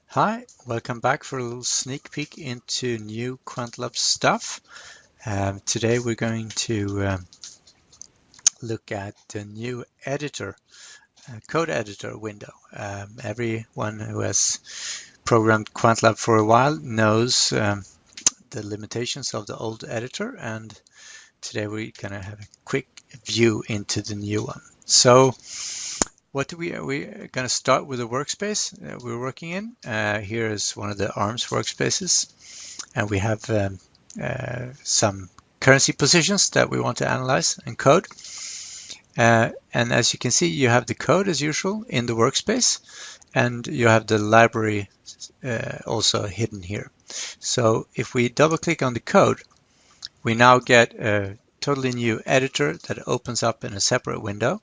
Hi, welcome back for a little sneak peek into new Quantlab stuff. Today we're going to look at the new editor, code editor window. Everyone who has programmed Quantlab for a while knows the limitations of the old editor, and today we're going to have a quick view into the new one. So we're going to start with the workspace we're working in. Here is one of the ARMS workspaces, and we have some currency positions that we want to analyze and code. And as you can see, you have the code as usual in the workspace, and you have the library also hidden here. So if we double click on the code, we now get a totally new editor that opens up in a separate window,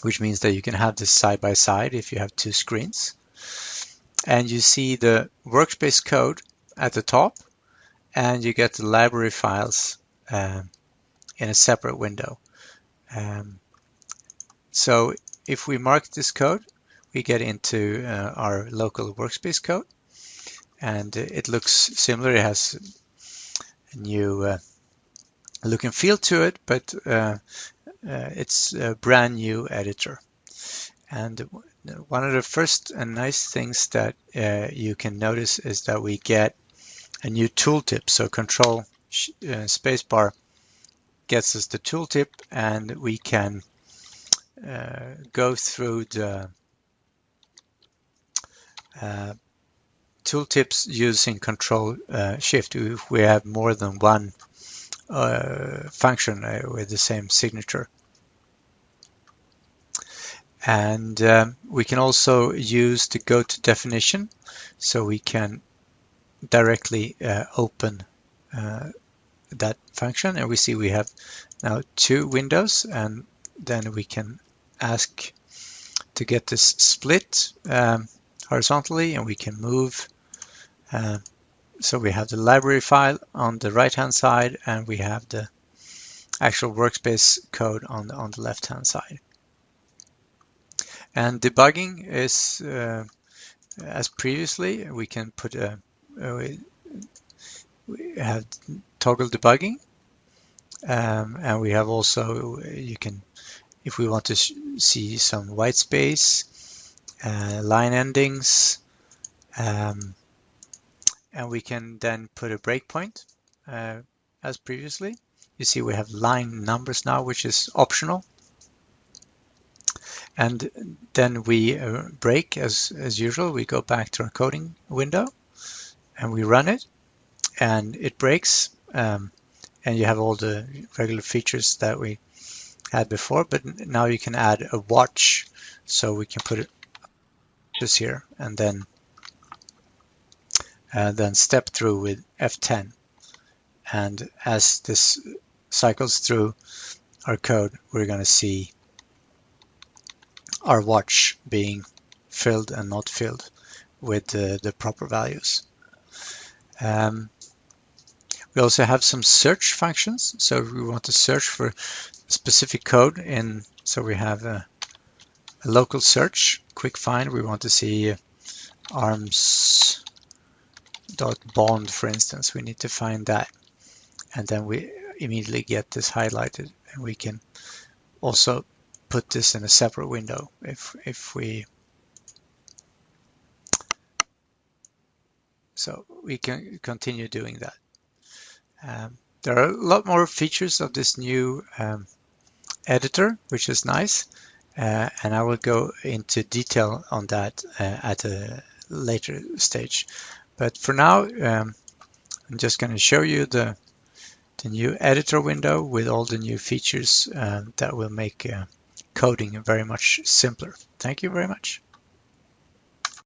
which means that you can have this side by side if you have two screens. And you see the workspace code at the top, and you get the library files in a separate window. So if we mark this code, we get into our local workspace code, and it looks similar. It has a new look and feel to it, but it's a brand new editor. And one of the first and nice things that you can notice is that we get a new tooltip. So Control spacebar gets us the tooltip, and we can go through the tooltips using Control Shift if we have more than one function with the same signature. And we can also use the go to definition, so we can directly open that function, and we see we have now two windows, and then we can ask to get this split horizontally, and we can move. So we have the library file on the right hand side, and we have the actual workspace code on the left hand side. And debugging is as previously. We can put we have toggle debugging, and we have also, you can, if we want to see some white space, line endings, and we can then put a breakpoint as previously. You see we have line numbers now, which is optional. And then we break as usual. We go back to our coding window and we run it, and it breaks. And you have all the regular features that we had before, but now you can add a watch. So we can put it just here, and then step through with F10. And as this cycles through our code, we're going to see our watch being filled and not filled with the proper values. We also have some search functions. So if we want to search for specific code in, so we have a local search, quick find. We want to see arms.bond, for instance. We need to find that, and then we immediately get this highlighted, and we can also put this in a separate window if we, so we can continue doing that. There are a lot more features of this new editor, which is nice, and I will go into detail on that at a later stage. But for now, I'm just going to show you the new editor window with all the new features that will make coding very much simpler. Thank you very much.